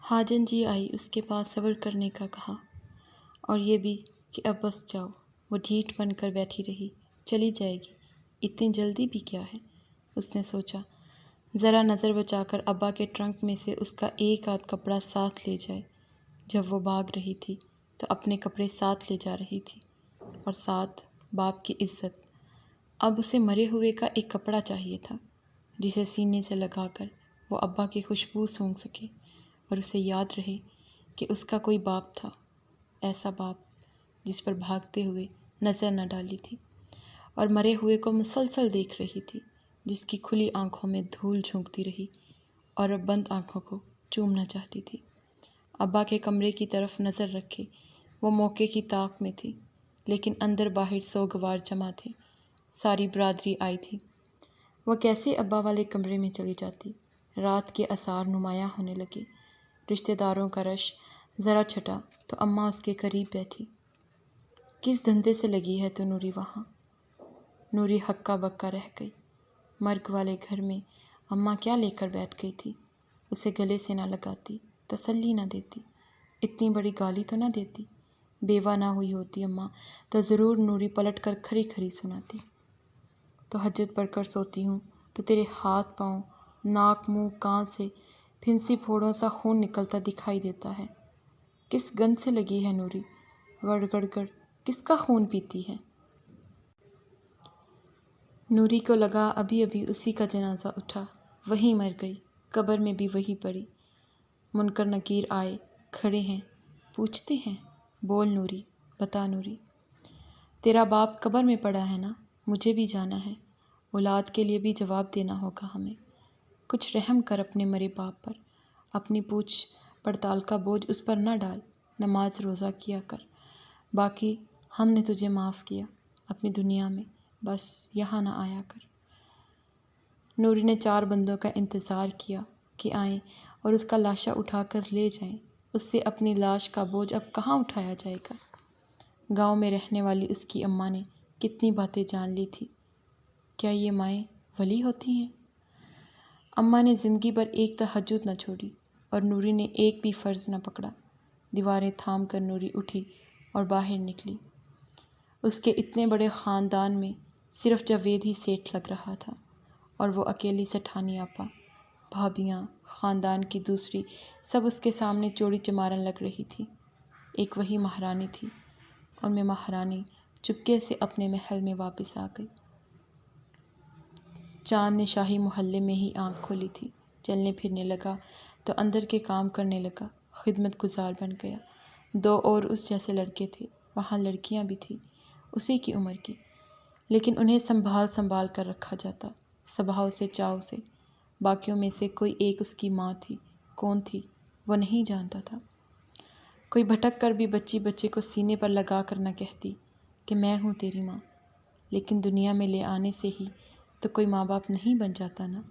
حاجن جی آئی اس کے پاس صبر کرنے کا کہا اور یہ بھی کہ اب بس جاؤ۔ وہ ڈھیٹ بن کر بیٹھی رہی۔ چلی جائے گی، اتنی جلدی بھی کیا ہے؟ اس نے سوچا ذرا نظر بچا کر ابا کے ٹرنک میں سے اس کا ایک آدھ کپڑا ساتھ لے جائے۔ جب وہ بھاگ رہی تھی تو اپنے کپڑے ساتھ لے جا رہی تھی اور ساتھ باپ کی عزت۔ اب اسے مرے ہوئے کا ایک کپڑا چاہیے تھا جسے سینے سے لگا کر وہ ابا کی خوشبو سونگھ سکے اور اسے یاد رہے کہ اس کا کوئی باپ تھا، ایسا باپ جس پر بھاگتے ہوئے نظر نہ ڈالی تھی اور مرے ہوئے کو مسلسل دیکھ رہی تھی، جس کی کھلی آنکھوں میں دھول جھونکتی رہی اور اب بند آنکھوں کو چومنا چاہتی تھی۔ ابا کے کمرے کی طرف نظر رکھے وہ موقع کی طاق میں تھی، لیکن اندر باہر سوگوار جمع تھے، ساری برادری آئی تھی۔ وہ کیسے ابا والے کمرے میں چلی جاتی؟ رات کے آثار نمایاں ہونے لگے۔ رشتہ داروں کا رش ذرا چھٹا تو اماں اس کے قریب بیٹھی۔ کس دھندے سے لگی ہے تو نوری وہاں؟ نوری ہکا بکا رہ گئی۔ مرگ والے گھر میں اماں کیا لے کر بیٹھ گئی تھی؟ اسے گلے سے نہ لگاتی، تسلی نہ دیتی، اتنی بڑی گالی تو نہ دیتی۔ بیوہ نہ ہوئی ہوتی اماں تو ضرور نوری پلٹ کر کھری کھری سناتی۔ تہجد پڑھ کر سوتی ہوں تو تیرے ہاتھ پاؤں، ناک منہ کان سے پھنسی پھوڑوں سا خون نکلتا دکھائی دیتا ہے۔ کس گند سے لگی ہے نوری؟ گڑ گڑ گڑ کس کا خون پیتی ہے؟ نوری کو لگا ابھی ابھی اسی کا جنازہ اٹھا، وہیں مر گئی، قبر میں بھی وہی پڑی۔ منکر نکیر آئے، کھڑے ہیں، پوچھتے ہیں بول نوری، بتا نوری، تیرا باپ قبر میں پڑا ہے نا؟ مجھے بھی جانا ہے، اولاد کے لیے بھی جواب دینا ہوگا ہمیں۔ کچھ رحم کر اپنے مرے باپ پر، اپنی پوچھ پڑتال کا بوجھ اس پر نہ ڈال، نماز روزہ کیا کر، باقی ہم نے تجھے معاف کیا اپنی دنیا میں، بس یہاں نہ آیا کر۔ نوری نے 4 بندوں کا انتظار کیا کہ آئیں اور اس کا لاشا اٹھا کر لے جائیں۔ اس سے اپنی لاش کا بوجھ اب کہاں اٹھایا جائے گا؟ گاؤں میں رہنے والی اس کی اماں نے کتنی باتیں جان لی تھی۔ کیا یہ مائیں ولی ہوتی ہیں؟ اماں نے زندگی بھر ایک تہجد نہ چھوڑی اور نوری نے ایک بھی فرض نہ پکڑا۔ دیواریں تھام کر نوری اٹھی اور باہر نکلی۔ اس کے اتنے بڑے خاندان میں صرف جاوید ہی سیٹھ لگ رہا تھا اور وہ اکیلی سٹھانی آپا، بھابیاں، خاندان کی دوسری سب اس کے سامنے چوڑی چمارن لگ رہی تھی۔ ایک وہی مہارانی تھی، ان میں مہارانی چپکے سے اپنے محل میں واپس آ گئی۔ چاند نے شاہی محلے میں ہی آنکھ کھولی تھی، چلنے پھرنے لگا تو اندر کے کام کرنے لگا، خدمت گزار بن گیا۔ 2 اور اس جیسے لڑکے تھے، وہاں لڑکیاں بھی تھیں اسی کی عمر کی، لیکن انہیں سنبھال کر رکھا جاتا، صباحوں سے چاؤ سے۔ باقیوں میں سے کوئی ایک اس کی ماں تھی، کون تھی وہ نہیں جانتا تھا۔ کوئی بھٹک کر بھی بچے کو سینے پر لگا کر نہ کہتی کہ میں ہوں تیری ماں، لیکن دنیا میں لے آنے سے ہی تو کوئی ماں باپ نہیں بن جاتا نا۔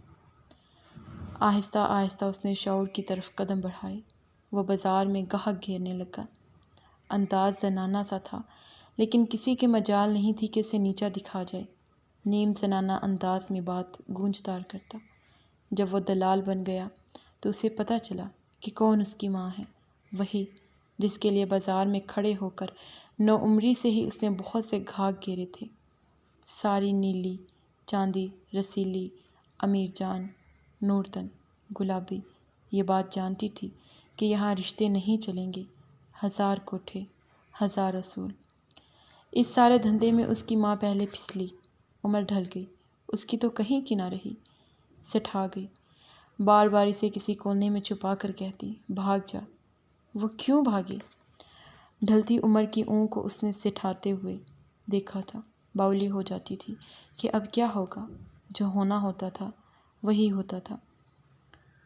آہستہ آہستہ اس نے شعور کی طرف قدم بڑھائے۔ وہ بازار میں گاہک گھیرنے لگا۔ انداز زنانہ سا تھا، لیکن کسی کے مجال نہیں تھی کہ اسے نیچا دکھا جائے۔ نیم زنانہ انداز میں بات گونجدار کرتا۔ جب وہ دلال بن گیا تو اسے پتہ چلا کہ کون اس کی ماں ہے، وہی جس کے لیے بازار میں کھڑے ہو کر نوعمری سے ہی اس نے بہت سے گھاک گھیرے تھے۔ ساری نیلی، چاندی، رسیلی، امیر جان، نورتن، گلابی یہ بات جانتی تھی کہ یہاں رشتے نہیں چلیں گے، 1000 کوٹھے، 1000 اصول۔ اس سارے دھندے میں اس کی ماں پہلے پھسلی، عمر ڈھل گئی، اس کی تو کہیں کی نہ رہی، سٹھا گئی۔ بار بار اسے کسی کونے میں چھپا کر کہتی بھاگ جا۔ وہ کیوں بھاگی؟ ڈھلتی عمر کی اون کو اس نے سٹھاتے ہوئے دیکھا تھا، باولی ہو جاتی تھی کہ اب کیا ہوگا؟ جو ہونا ہوتا تھا وہی ہوتا تھا۔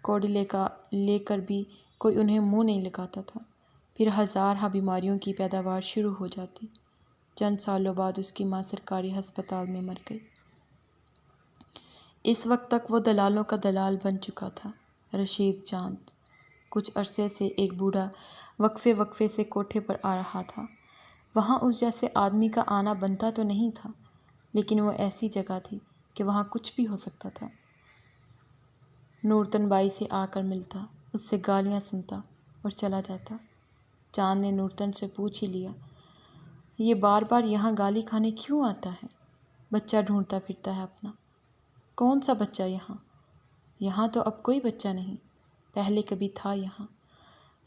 کوڑی لے کر بھی کوئی انہیں منہ نہیں لگاتا تھا۔ پھر 1000 بیماریوں کی پیداوار شروع ہو جاتی۔ چند سالوں بعد اس کی ماں سرکاری ہسپتال میں مر گئی۔ اس وقت تک وہ دلالوں کا دلال بن چکا تھا، رشید چاند۔ کچھ عرصے سے ایک بوڑھا وقفے سے کوٹھے پر آ رہا تھا۔ وہاں اس جیسے آدمی کا آنا بنتا تو نہیں تھا، لیکن وہ ایسی جگہ تھی کہ وہاں کچھ بھی ہو سکتا تھا۔ نورتن بائی سے آ کر ملتا، اس سے گالیاں سنتا، اور چلا جاتا۔ چاند نے نورتن سے پوچھ ہی لیا، یہ بار بار یہاں گالی کھانے کیوں آتا ہے؟ بچہ ڈھونڈتا پھرتا ہے اپنا۔ کون سا بچہ یہاں؟ یہاں تو اب کوئی بچہ نہیں، پہلے کبھی تھا یہاں۔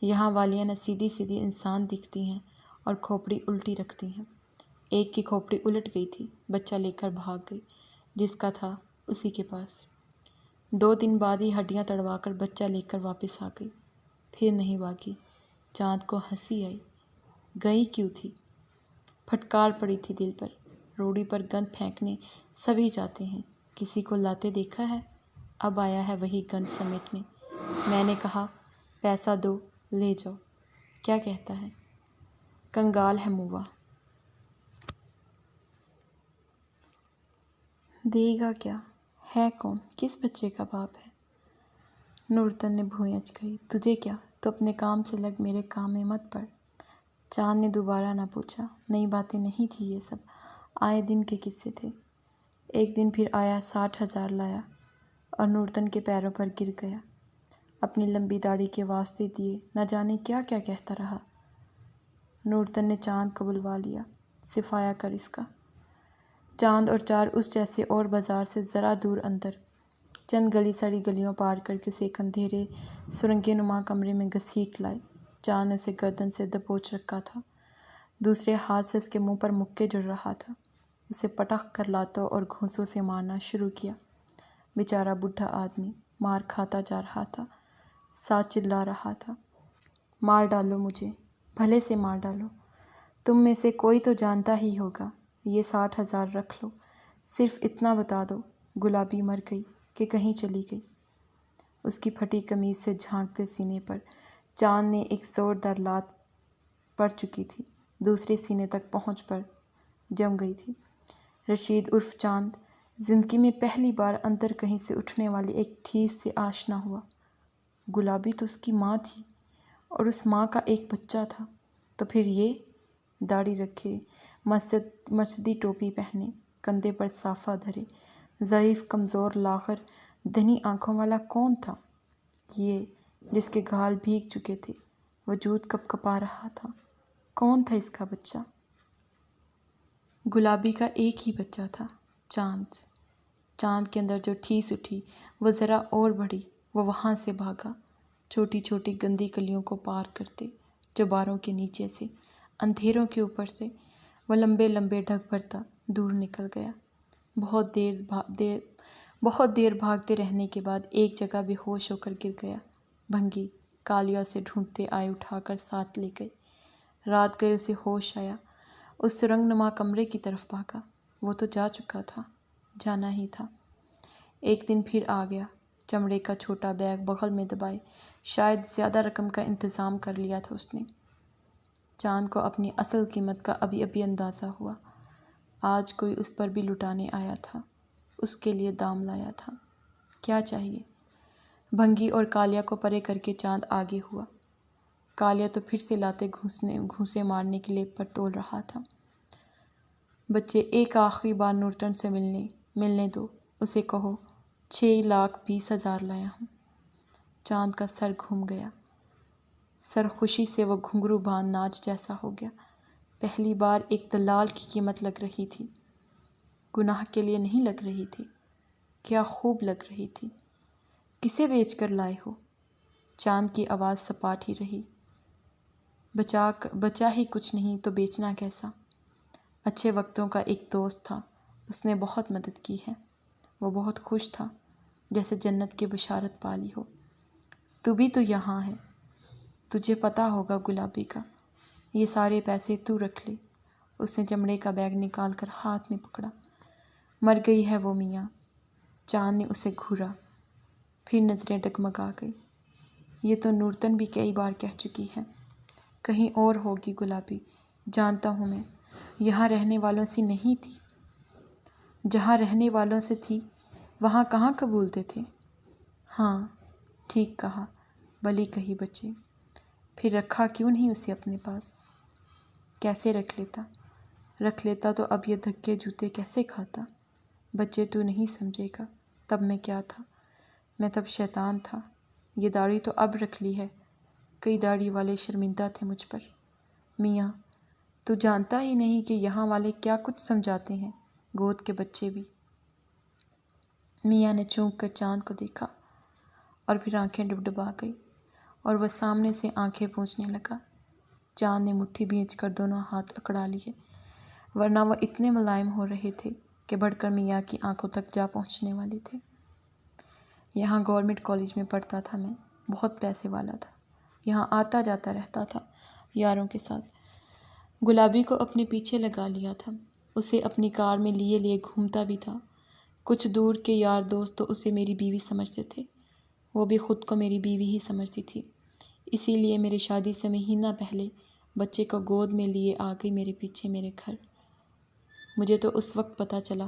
یہاں والیاں نہ سیدھی سیدھی انسان دکھتی ہیں اور کھوپڑی الٹی رکھتی ہیں۔ ایک کی کھوپڑی الٹ گئی تھی، بچہ لے کر بھاگ گئی، جس کا تھا اسی کے پاس۔ 2 دن بعد ہی ہڈیاں تڑوا کر بچہ لے کر واپس آ گئی، پھر نہیں بھاگی۔ چاند کو ہنسی آئی، گئی کیوں تھی؟ پھٹکار پڑی تھی دل پر۔ روڑی پر گند پھینکنے سبھی جاتے ہیں، کسی کو لاتے دیکھا ہے؟ اب آیا ہے وہی گند سمیٹنے۔ میں نے کہا پیسہ دو لے جاؤ، کیا کہتا ہے؟ کنگال ہے مووا۔ دے گا کیا؟ ہے کون؟ کس بچے کا باپ ہے؟ نورتن نے بھویں اچکائی، تجھے کیا؟ تو اپنے کام سے لگ، میرے کام میں مت پڑ۔ چاند نے دوبارہ نہ پوچھا۔ نئی باتیں نہیں تھی یہ سب، آئے دن کے قصے تھے۔ ایک دن پھر آیا، 60,000 لایا اور نورتن کے پیروں پر گر گیا۔ اپنی لمبی داڑھی کے واسطے دیے، نہ جانے کیا کیا کہتا رہا۔ نورتن نے چاند کو بلوا لیا، صفایا کر اس کا۔ چاند اور چار اس جیسے اور بازار سے ذرا دور اندر چند گلی سڑی گلیوں پار کر کے اسے ایک اندھیرے سرنگے نما کمرے میں گھسیٹ لائے۔ چاند نے اسے گردن سے دبوچ رکھا تھا، دوسرے ہاتھ سے اس کے منہ پر مکے جڑ رہا تھا۔ اسے پٹخ کر لاتوں اور گھونسوں سے مارنا شروع کیا۔ بیچارہ بوڑھا آدمی مار کھاتا جا رہا تھا، ساتھ چلا رہا تھا، مار ڈالو مجھے، بھلے سے مار ڈالو، تم میں سے کوئی تو جانتا ہی ہوگا، یہ 60,000 رکھ لو، صرف اتنا بتا دو گلابی مر گئی کہ کہیں چلی گئی۔ اس کی پھٹی قمیض سے جھانکتے سینے پر چاند نے ایک زوردار لات پڑ چکی تھی، دوسرے سینے تک پہنچ پر جم گئی تھی۔ رشید عرف چاند زندگی میں پہلی بار اندر کہیں سے اٹھنے والی ایک ٹھیس سے آشنا ہوا۔ گلابی تو اس کی ماں تھی اور اس ماں کا ایک بچہ تھا، تو پھر یہ داڑھی رکھے، مسجدی ٹوپی پہنے، کندھے پر صافہ دھرے، ضعیف کمزور لاغر دھنی آنکھوں والا کون تھا یہ، جس کے گال بھیگ چکے تھے، وجود کپ کپا رہا تھا؟ کون تھا اس کا بچہ؟ گلابی کا ایک ہی بچہ تھا، چاند۔ چاند کے اندر جو ٹھیس اٹھی وہ ذرا اور بڑھی، وہ وہاں سے بھاگا، چھوٹی چھوٹی گندی گلیوں کو پار کرتے، چوباروں کے نیچے سے، اندھیروں کے اوپر سے، وہ لمبے لمبے ڈگ بھرتا دور نکل گیا۔ بہت دیر بھاگتے رہنے کے بعد ایک جگہ بے ہوش ہو کر گر گیا۔ بھنگی کالیا اسے ڈھونڈتے آئے، اٹھا کر ساتھ لے گئے۔ رات گئے اسے ہوش آیا، اس سرنگ نما کمرے کی طرف بھاگا۔ وہ تو جا چکا تھا، جانا ہی تھا۔ ایک دن پھر آ گیا، چمڑے کا چھوٹا بیگ بغل میں دبائے، شاید زیادہ رقم کا انتظام کر لیا تھا اس نے۔ چاند کو اپنی اصل قیمت کا ابھی ابھی اندازہ ہوا۔ آج کوئی اس پر بھی لٹانے آیا تھا، اس کے لیے دام لایا تھا۔ کیا چاہیے؟ بھنگی اور کالیا کو پرے کر کے چاند آگے ہوا۔ کالیا تو پھر سے لاتے گھونسے مارنے کے لیے پر تول رہا تھا۔ بچے، ایک آخری بار نورتن سے ملنے دو، اسے کہو 6,20,000 لایا ہوں۔ چاند کا سر گھوم گیا، سر خوشی سے وہ گھنگرو باندھ ناچ جیسا ہو گیا۔ پہلی بار ایک دلال کی قیمت لگ رہی تھی، گناہ کے لیے نہیں لگ رہی تھی، کیا خوب لگ رہی تھی۔ کسے بیچ کر لائے ہو؟ چاند کی آواز سپاٹ ہی رہی۔ بچا ہی کچھ نہیں تو بیچنا کیسا؟ اچھے وقتوں کا ایک دوست تھا، اس نے بہت مدد کی ہے، وہ بہت خوش تھا، جیسے جنت کی بشارت پالی ہو۔ تو بھی تو یہاں ہے، تجھے پتہ ہوگا گلابی کا، یہ سارے پیسے تو رکھ لے۔ اس نے چمڑے کا بیگ نکال کر ہاتھ میں پکڑا۔ مر گئی ہے وہ میاں۔ چاند نے اسے گھورا، پھر نظریں ڈگمگا گئی۔ یہ تو نورتن بھی کئی بار کہہ چکی ہے، کہیں اور ہوگی گلابی، جانتا ہوں میں، یہاں رہنے والوں سے نہیں تھی۔ جہاں رہنے والوں سے تھی وہاں کہاں قبولتے تھے؟ ہاں ٹھیک کہا، بلی کہی بچے، پھر رکھا کیوں نہیں اسے اپنے پاس؟ کیسے رکھ لیتا تو اب یہ دھکے جوتے کیسے کھاتا؟ بچے تو نہیں سمجھے گا، تب میں کیا تھا؟ میں تب شیطان تھا، یہ داڑھی تو اب رکھ لی ہے، کئی داڑھی والے شرمندہ تھے مجھ پر۔ میاں تو جانتا ہی نہیں کہ یہاں والے کیا کچھ سمجھاتے ہیں، گود کے بچے بھی۔ میاں نے چونک کر چاند کو دیکھا اور پھر آنکھیں ڈبڈبا گئی اور وہ سامنے سے آنکھیں پوچھنے لگا۔ چاند نے مٹھی بھینچ کر دونوں ہاتھ اکڑا لیے، ورنہ وہ اتنے ملائم ہو رہے تھے کہ بڑھ کر میاں کی آنکھوں تک جا پہنچنے والے تھے۔ یہاں گورنمنٹ کالج میں پڑھتا تھا میں، بہت پیسے والا تھا، یہاں آتا جاتا رہتا تھا یاروں کے ساتھ۔ گلابی کو اپنے پیچھے لگا لیا تھا، اسے اپنی کار میں لیے لیے گھومتا بھی تھا۔ کچھ دور کے یار دوست تو اسے میری بیوی سمجھتے تھے، وہ بھی خود کو میری بیوی ہی سمجھتی تھی، اسی لیے میری شادی سے مہینہ پہلے بچے کو گود میں لیے آ گئی میرے پیچھے میرے گھر۔ مجھے تو اس وقت پتہ چلا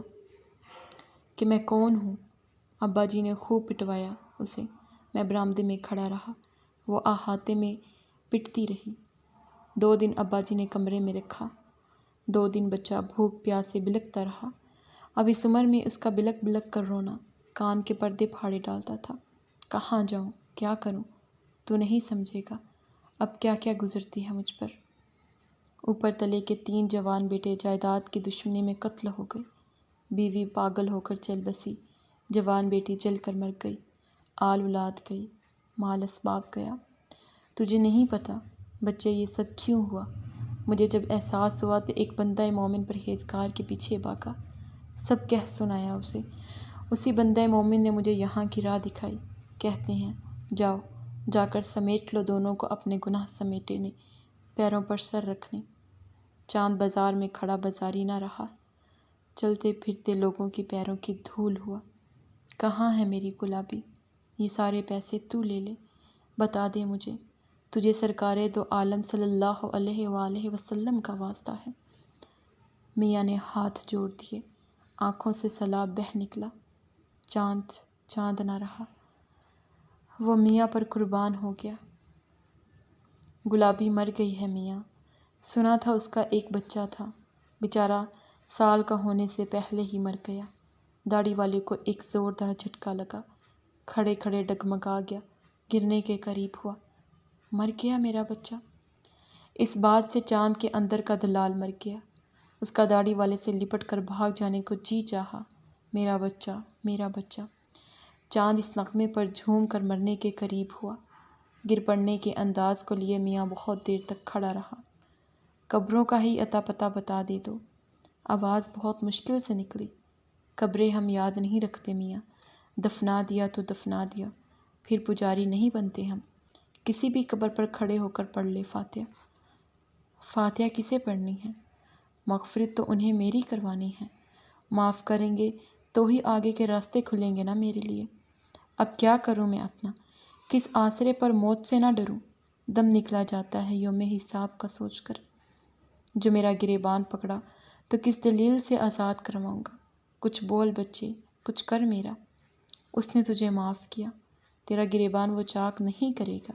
کہ میں کون ہوں۔ ابا جی نے خوب پٹوایا اسے، میں برآمدے میں کھڑا رہا، وہ احاطے میں پٹتی رہی۔ 2 دن ابا جی نے کمرے میں رکھا، 2 دن بچہ بھوک پیاس سے بلکتا رہا۔ اب اس عمر میں اس کا بلک بلک کر رونا کان کے پردے پھاڑے ڈالتا تھا۔ کہاں جاؤں، کیا کروں، تو نہیں سمجھے گا اب کیا کیا گزرتی ہے مجھ پر۔ اوپر تلے کے 3 جوان بیٹے جائیداد کی دشمنی میں قتل ہو گئے، بیوی پاگل ہو کر چل بسی، جوان بیٹی جل کر مر گئی، آل اولاد گئی، مال اسباب گیا۔ تجھے نہیں پتہ بچے یہ سب کیوں ہوا؟ مجھے جب احساس ہوا تو ایک بندہ مومن پرہیزگار کے پیچھے بھاگا، سب کہہ سنایا اسے۔ اسی بندہ مومن نے مجھے یہاں کی راہ دکھائی۔ کہتے ہیں جاؤ، جا کر سمیٹ لو دونوں کو اپنے گناہ سمیٹنے، پیروں پر سر رکھنے۔ چاند بازار میں کھڑا بازاری نہ رہا، چلتے پھرتے لوگوں کی پیروں کی دھول ہوا۔ کہاں ہے میری گلابی؟ یہ سارے پیسے تو لے لے، بتا دے مجھے، تجھے سرکار دو عالم صلی اللہ علیہ وآلہ وسلم کا واسطہ ہے۔ میاں نے ہاتھ جوڑ دیے، آنکھوں سے سیلاب بہہ نکلا۔ چاند چاند نہ رہا، وہ میاں پر قربان ہو گیا۔ گلابی مر گئی ہے میاں، سنا تھا اس کا ایک بچہ تھا، بیچارہ سال کا ہونے سے پہلے ہی مر گیا۔ داڑھی والے کو ایک زوردار جھٹکا لگا، کھڑے کھڑے ڈگمگا گیا، گرنے کے قریب ہوا۔ مر گیا میرا بچہ؟ اس بات سے چاند کے اندر کا دلال مر گیا، اس کا داڑھی والے سے لپٹ کر بھاگ جانے کو جی چاہا۔ میرا بچہ، میرا بچہ۔ چاند اس نغمے پر جھوم کر مرنے کے قریب ہوا۔ گر پڑنے کے انداز کو لیے میاں بہت دیر تک کھڑا رہا۔ قبروں کا ہی اتا پتہ بتا دے دو، آواز بہت مشکل سے نکلی۔ قبریں ہم یاد نہیں رکھتے میاں، دفنا دیا تو دفنا دیا، پھر پجاری نہیں بنتے ہم۔ کسی بھی قبر پر کھڑے ہو کر پڑھ لے فاتحہ۔ فاتحہ کسے پڑھنی ہے؟ مغفرت تو انہیں میری کروانی ہے، معاف کریں گے تو ہی آگے کے راستے کھلیں گے نا میرے لیے۔ اب کیا کروں میں اپنا، کس آسرے پر موت سے نہ ڈروں؟ دم نکلا جاتا ہے یوم حساب کا سوچ کر۔ جو میرا گریبان پکڑا تو کس دلیل سے آزاد کرواؤں گا؟ کچھ بول بچے، کچھ کر میرا۔ اس نے تجھے معاف کیا، تیرا گریبان وہ چاک نہیں کرے گا۔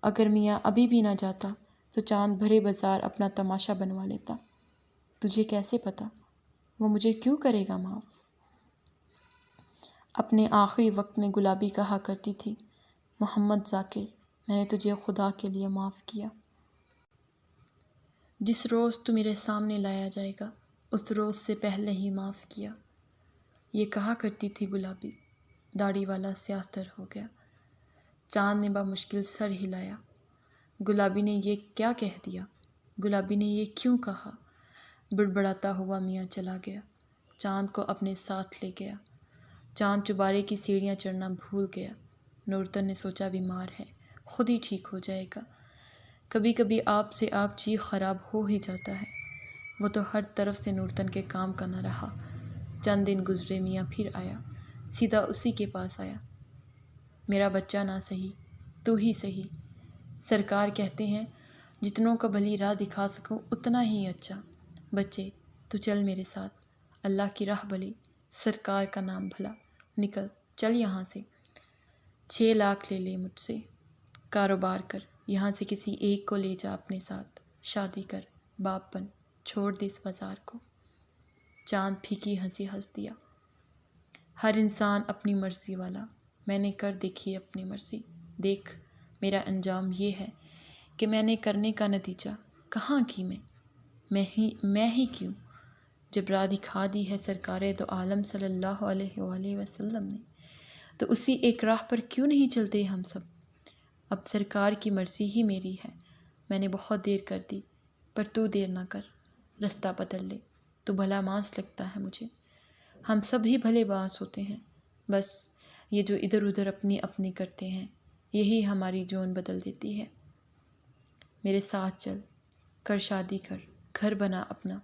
اگر میاں ابھی بھی نہ جاتا تو چاند بھرے بازار اپنا تماشا بنوا لیتا۔ تجھے کیسے پتہ وہ مجھے کیوں کرے گا معاف؟ اپنے آخری وقت میں گلابی کہا کرتی تھی، محمد ذاکر، میں نے تجھے خدا کے لیے معاف کیا۔ جس روز تو میرے سامنے لایا جائے گا اس روز سے پہلے ہی معاف کیا، یہ کہا کرتی تھی گلابی۔ داڑھی والا سیاہ تر ہو گیا۔ چاند نے بمشکل سر ہلایا۔ گلابی نے یہ کیا کہہ دیا؟ گلابی نے یہ کیوں کہا؟ بڑبڑاتا ہوا میاں چلا گیا، چاند کو اپنے ساتھ لے گیا۔ چاند چوبارے کی سیڑھیاں چڑھنا بھول گیا۔ نورتن نے سوچا بیمار ہے، خود ہی ٹھیک ہو جائے گا۔ کبھی کبھی آپ سے آپ جی خراب ہو ہی جاتا ہے۔ وہ تو ہر طرف سے نورتن کے کام کا نہ رہا۔ چند دن گزرے، میاں پھر آیا، سیدھا اسی کے پاس آیا۔ میرا بچہ نہ سہی، تو ہی سہی۔ سرکار کہتے ہیں جتنوں کو بھلی راہ دکھا سکوں اتنا ہی اچھا۔ بچے تو چل میرے ساتھ، اللہ کی راہ بھلی، سرکار کا نام بھلا، نکل چل یہاں سے۔ 6 لاکھ لے لے مجھ سے، کاروبار کر، یہاں سے کسی ایک کو لے جا اپنے ساتھ، شادی کر، باپ بن، چھوڑ دے اس بازار کو۔ چاند پھیکی ہنسی ہنس دیا۔ ہر انسان اپنی مرضی والا، میں نے کر دیکھی اپنی مرضی، دیکھ میرا انجام یہ ہے کہ میں نے کرنے کا نتیجہ کہاں کی میں ہی کیوں؟ جب راہ دکھا دی ہے سرکار دو عالم صلی اللہ علیہ وآلہ وسلم نے، تو اسی ایک راہ پر کیوں نہیں چلتے ہم سب؟ اب سرکار کی مرضی ہی میری ہے۔ میں نے بہت دیر کر دی، پر تو دیر نہ کر، رستہ بدل لے، تو بھلا مانس لگتا ہے مجھے۔ ہم سب ہی بھلے باس ہوتے ہیں، بس یہ جو ادھر ادھر اپنی اپنی کرتے ہیں، یہی ہماری جون بدل دیتی ہے۔ میرے ساتھ چل کر شادی کر، گھر بنا اپنا،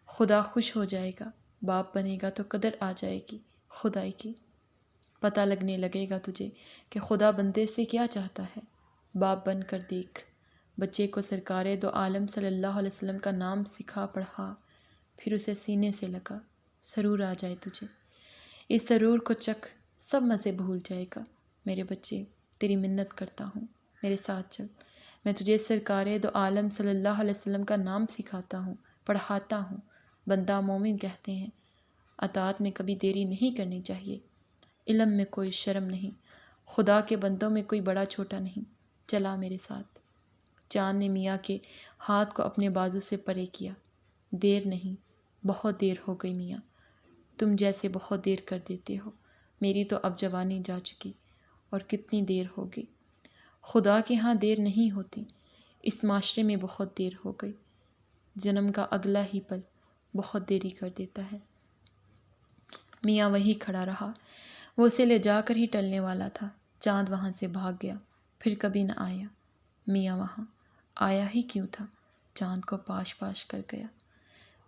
خدا خوش ہو جائے گا، باپ بنے گا تو قدر آ جائے گی خدائی کی۔ پتہ لگنے لگے گا تجھے کہ خدا بندے سے کیا چاہتا ہے۔ باپ بن کر دیکھ، بچے کو سرکار دو عالم صلی اللہ علیہ وسلم کا نام سکھا پڑھا، پھر اسے سینے سے لگا، سرور آ جائے تجھے۔ اس سرور کو چکھ، سب مزے بھول جائے گا۔ میرے بچے، تیری منت کرتا ہوں، میرے ساتھ چل۔ میں تجھے سرکار دو عالم صلی اللہ علیہ وسلم کا نام سکھاتا ہوں، پڑھاتا ہوں۔ بندہ مومن کہتے ہیں، اطاعت میں کبھی دیری نہیں کرنی چاہیے، علم میں کوئی شرم نہیں، خدا کے بندوں میں کوئی بڑا چھوٹا نہیں۔ چلا میرے ساتھ۔ چاند نے میاں کے ہاتھ کو اپنے بازو سے پرے کیا۔ دیر نہیں، بہت دیر ہو گئی میاں، تم جیسے بہت دیر کر دیتے ہو۔ میری تو اب جوانی جا چکی، اور کتنی دیر ہوگی۔ خدا کے ہاں دیر نہیں ہوتی، اس معاشرے میں بہت دیر ہو گئی۔ جنم کا اگلا ہی پل بہت دیری کر دیتا ہے۔ میاں وہی کھڑا رہا، وہ اسے لے جا کر ہی ٹلنے والا تھا۔ چاند وہاں سے بھاگ گیا، پھر کبھی نہ آیا۔ میاں وہاں آیا ہی کیوں تھا؟ چاند کو پاش پاش کر گیا،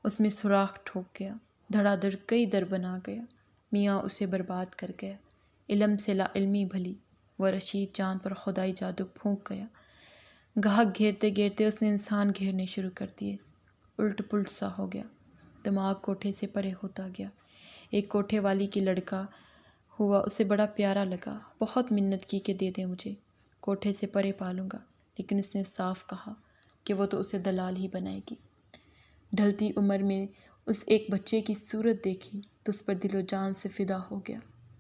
اس میں سوراخ ٹھوک گیا، دھڑا دھڑ کئی در بنا گیا۔ میاں اسے برباد کر گیا۔ علم سے لا علمی بھلی، وہ رشید چاند پر خدائی جادو پھونک گیا۔ گاہک گھیرتے گھیرتے اس نے انسان گھیرنے شروع کر دیے۔ الٹ پلٹ سا ہو گیا، دماغ کوٹھے سے پرے ہوتا گیا۔ ایک کوٹھے والی کی لڑکا ہوا، اسے بڑا پیارا لگا، بہت منت کی کہ دے دے مجھے، کوٹھے سے پرے پالوں گا، لیکن اس نے صاف کہا کہ وہ تو اسے دلال ہی بنائے گی۔ ڈھلتی عمر میں اس ایک بچے کی صورت دیکھی تو اس پر دل و جان سے فدا ہو گیا،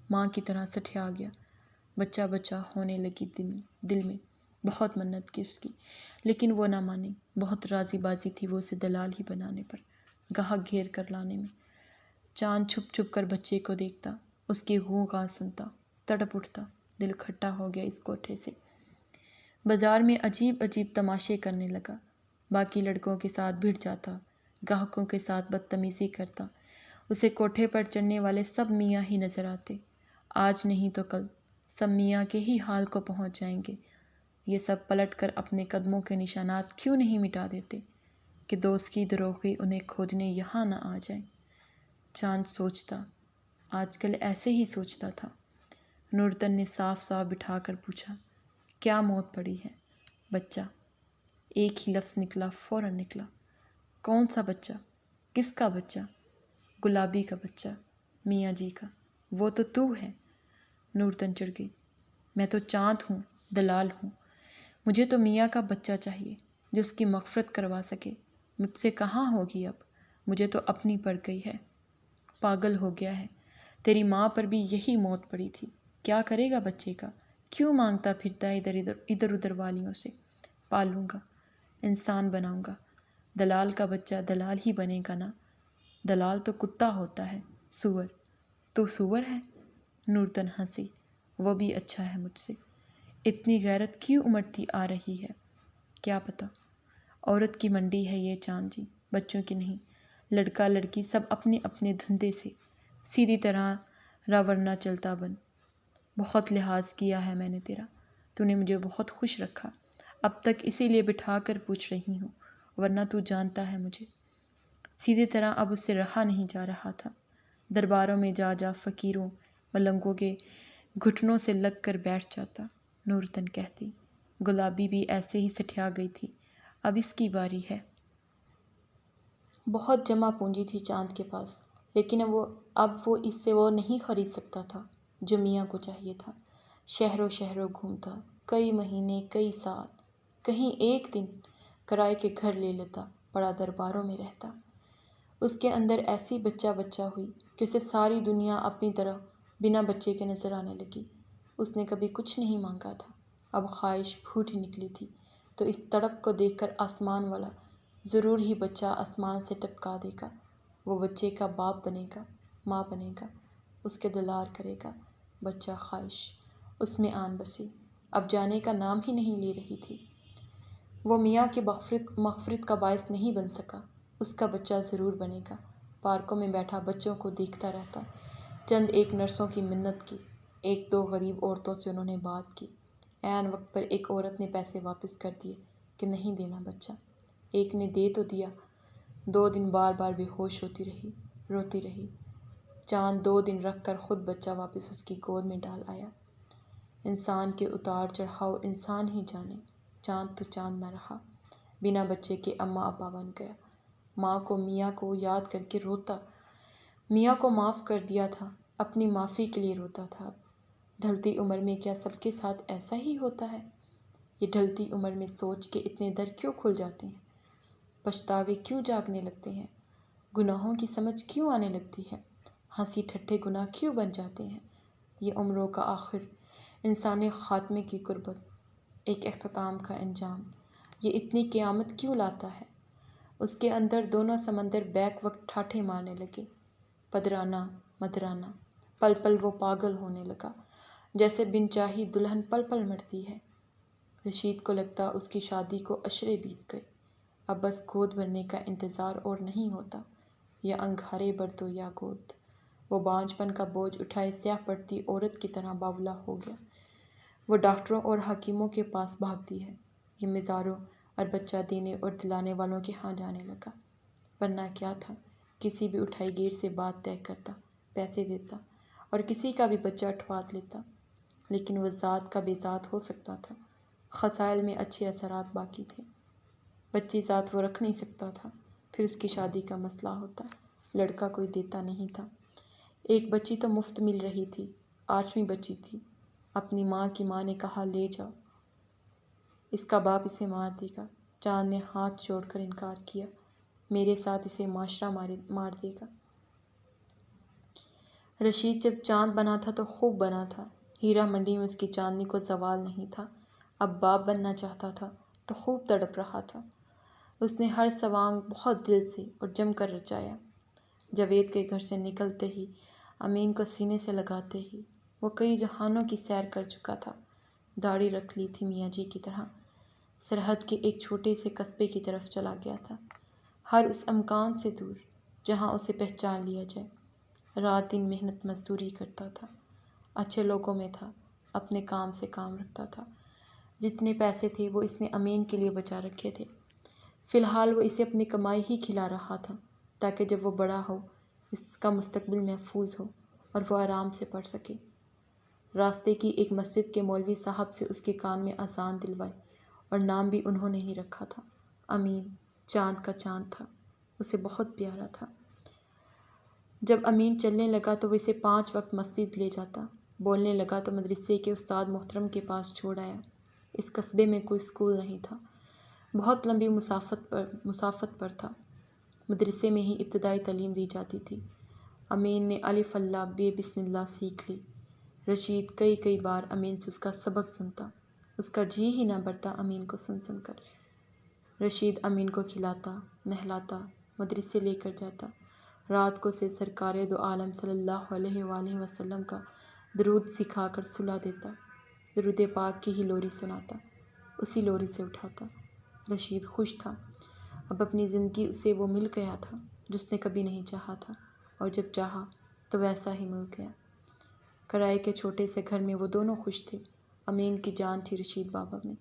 ماں کی طرح سٹھیا گیا۔ بچہ بچہ ہونے لگی دل میں، بہت منت کی اس کی، لیکن وہ نہ مانی۔ بہت راضی بازی تھی وہ اسے دلال ہی بنانے پر، گاہک گھیر کر لانے میں۔ چاند چھپ چھپ کر بچے کو دیکھتا، اس کی غوغا سنتا، تڑپ اٹھتا، دل کھٹا ہو گیا اس کوٹھے سے۔ بازار میں عجیب عجیب تماشے کرنے لگا، باقی لڑکوں کے ساتھ بھڑ جاتا، گاہکوں کے ساتھ بدتمیزی کرتا۔ اسے کوٹھے پر چڑھنے والے سب میاں ہی نظر آتے، آج نہیں تو کل سب میاں کے ہی حال کو پہنچ جائیں گے۔ یہ سب پلٹ کر اپنے قدموں کے نشانات کیوں نہیں مٹا دیتے کہ دوست کی دروغی انہیں کھوجنے یہاں نہ آ جائیں۔ چاند سوچتا، آج کل ایسے ہی سوچتا تھا۔ نورتن نے صاف صاف بٹھا کر پوچھا، کیا موت پڑی ہے؟ بچہ، ایک ہی لفظ نکلا، فوراً نکلا۔ کون سا بچہ؟ کس کا بچہ؟ گلابی کا بچہ، میاں جی کا۔ وہ تو ہے۔ نورتن چڑھ گئی، میں تو چاند ہوں، دلال ہوں، مجھے تو میاں کا بچہ چاہیے جو اس کی مغفرت کروا سکے۔ مجھ سے کہاں ہوگی اب، مجھے تو اپنی پڑ گئی ہے۔ پاگل ہو گیا ہے، تیری ماں پر بھی یہی موت پڑی تھی، کیا کرے گا بچے کا؟ کیوں مانگتا پھرتا ہے ادھر ادھر والیوں سے؟ پالوں گا، انسان بناؤں گا، دلال کا بچہ دلال ہی بنے گا نا۔ دلال تو کتا ہوتا ہے، سور۔ تو سور ہے؟ نورتن ہنسی، وہ بھی اچھا ہے مجھ سے۔ اتنی غیرت کیوں امٹتی آ رہی ہے؟ کیا پتہ، عورت کی منڈی ہے یہ چاند جی، بچوں کی نہیں۔ لڑکا لڑکی سب اپنے اپنے دھندے سے سیدھی طرح راورنا چلتا بن۔ بہت لحاظ کیا ہے میں نے تیرا، تو نے مجھے بہت خوش رکھا، اب تک اسی لیے بٹھا کر پوچھ رہی ہوں، ورنہ تو جانتا ہے مجھے۔ سیدھی طرح اب اس سے رہا نہیں جا رہا تھا۔ درباروں میں جا جا فقیروں ملنگوں کے گھٹنوں سے لگ کر بیٹھ جاتا۔ نورتن کہتی، گلابی بھی ایسے ہی سٹھیا گئی تھی، اب اس کی باری ہے۔ بہت جمع پونجی تھی چاند کے پاس، لیکن اب وہ اس سے وہ نہیں خرید سکتا تھا جو میاں کو چاہیے تھا۔ شہروں شہروں گھومتا، کئی مہینے کئی سال، کہیں ایک دن کرائے کے گھر لے لیتا، بڑا درباروں میں رہتا۔ اس کے اندر ایسی بچہ بچہ ہوئی کہ اسے ساری دنیا اپنی طرح بنا بچے کے نظر آنے لگی۔ اس نے کبھی کچھ نہیں مانگا تھا، اب خواہش پھوٹ ہی نکلی تھی تو اس تڑپ کو دیکھ کر آسمان والا ضرور ہی بچہ آسمان سے ٹپکا دے گا۔ وہ بچے کا باپ بنے گا، ماں بنے گا، اس کے دلار کرے گا۔ بچہ خواہش اس میں آن بسی، اب جانے کا نام ہی نہیں لے رہی تھی۔ وہ میاں کے مغفرت کا باعث نہیں بن سکا، اس کا بچہ ضرور بنے گا۔ پارکوں میں بیٹھا بچوں کو دیکھتا رہتا۔ چند ایک نرسوں کی منت کی، ایک دو غریب عورتوں سے انہوں نے بات کی۔ عین وقت پر ایک عورت نے پیسے واپس کر دیے کہ نہیں دینا بچہ۔ ایک نے دے تو دیا، 2 دن بار بار بے ہوش ہوتی رہی، روتی رہی۔ چاند 2 دن رکھ کر خود بچہ واپس اس کی گود میں ڈال آیا۔ انسان کے اتار چڑھاؤ انسان ہی جانے، چاند تو چاند نہ رہا، بنا بچے کے اماں ابا بن گیا۔ ماں کو میاں کو یاد کر کے روتا، میاں کو معاف کر دیا تھا، اپنی معافی کے لیے روتا تھا۔ اب ڈھلتی عمر میں کیا سب کے ساتھ ایسا ہی ہوتا ہے؟ یہ ڈھلتی عمر میں سوچ کے اتنے در کیوں کھل جاتے ہیں؟ پچھتاوے کیوں جاگنے لگتے ہیں؟ گناہوں کی سمجھ کیوں آنے لگتی ہے؟ ہنسی ٹھٹھے گناہ کیوں بن جاتے ہیں؟ یہ عمروں کا آخر، انسانی خاتمے کی قربت، ایک اختتام کا انجام، یہ اتنی قیامت کیوں لاتا ہے؟ اس کے اندر دونوں سمندر بیک وقت ٹھاٹھے مارنے لگے، پدرانہ مدرانہ، پل پل وہ پاگل ہونے لگا، جیسے بن چاہی دلہن پل پل مرتی ہے۔ رشید کو لگتا اس کی شادی کو عشرے بیت گئے، اب بس گود بھرنے کا انتظار اور نہیں ہوتا، یا انگھارے بر دو یا گود۔ وہ بانجھ پن کا بوجھ اٹھائے سیاہ پڑتی عورت کی طرح باولا ہو گیا۔ وہ ڈاکٹروں اور حکیموں کے پاس بھاگتی ہے، یہ مزاروں اور بچہ دینے اور دلانے والوں کے ہاں جانے لگا۔ ورنہ کیا تھا، کسی بھی اٹھائی گیر سے بات طے کرتا، پیسے دیتا اور کسی کا بھی بچہ اٹھوا لیتا، لیکن وہ ذات کا بے ذات ہو سکتا تھا۔ خصائل میں اچھے اثرات باقی تھے، بچی ذات وہ رکھ نہیں سکتا تھا، پھر اس کی شادی کا مسئلہ ہوتا، لڑکا کوئی دیتا نہیں تھا۔ ایک بچی تو مفت مل رہی تھی، 8ویں بچی تھی، اپنی ماں کی ماں نے کہا لے جاؤ، اس کا باپ اسے مار دے گا۔ چاند نے ہاتھ جوڑ کر انکار کیا، میرے ساتھ اسے معاشرہ مار دے گا۔ رشید جب چاند بنا تھا تو خوب بنا تھا، ہیرا منڈی میں اس کی چاندنی کو زوال نہیں تھا۔ اب باپ بننا چاہتا تھا تو خوب تڑپ رہا تھا۔ اس نے ہر سوانگ بہت دل سے اور جم کر رچایا۔ جاوید کے گھر سے نکلتے ہی، امین کو سینے سے لگاتے ہی، وہ کئی جہانوں کی سیر کر چکا تھا۔ داڑھی رکھ لی تھی میاں جی کی طرح، سرحد کے ایک چھوٹے سے قصبے کی طرف چلا گیا تھا، ہر اس امکان سے دور جہاں اسے پہچان لیا جائے۔ رات دن محنت مزدوری کرتا تھا، اچھے لوگوں میں تھا، اپنے کام سے کام رکھتا تھا۔ جتنے پیسے تھے وہ اس نے امین کے لیے بچا رکھے تھے، فی الحال وہ اسے اپنی کمائی ہی کھلا رہا تھا تاکہ جب وہ بڑا ہو اس کا مستقبل محفوظ ہو اور وہ آرام سے پڑھ سکے۔ راستے کی ایک مسجد کے مولوی صاحب سے اس کے کان میں اذان دلوائی، اور نام بھی انہوں نے ہی رکھا تھا، امین۔ چاند کا چاند تھا، اسے بہت پیارا تھا۔ جب امین چلنے لگا تو وہ اسے 5 وقت مسجد لے جاتا، بولنے لگا تو مدرسے کے استاد محترم کے پاس چھوڑ آیا۔ اس قصبے میں کوئی اسکول نہیں تھا، بہت لمبی مسافت پر تھا، مدرسے میں ہی ابتدائی تعلیم دی جاتی تھی۔ امین نے الف اللہ بے بسم اللہ سیکھ لی۔ رشید کئی بار امین سے اس کا سبق سنتا، اس کا جی ہی نہ بھرتا امین کو سن کر۔ رشید امین کو کھلاتا، نہلاتا، مدرسے لے کر جاتا، رات کو اسے سرکار دو عالم صلی اللہ علیہ وآلہ وسلم کا درود سکھا کر سلا دیتا، درود پاک کی ہی لوری سناتا، اسی لوری سے اٹھاتا۔ رشید خوش تھا، اب اپنی زندگی اسے وہ مل گیا تھا جو اس نے کبھی نہیں چاہا تھا، اور جب چاہا تو ویسا ہی مل گیا۔ کرائے کے چھوٹے سے گھر میں وہ دونوں خوش تھے، امین کی جان تھی رشید بابا میں۔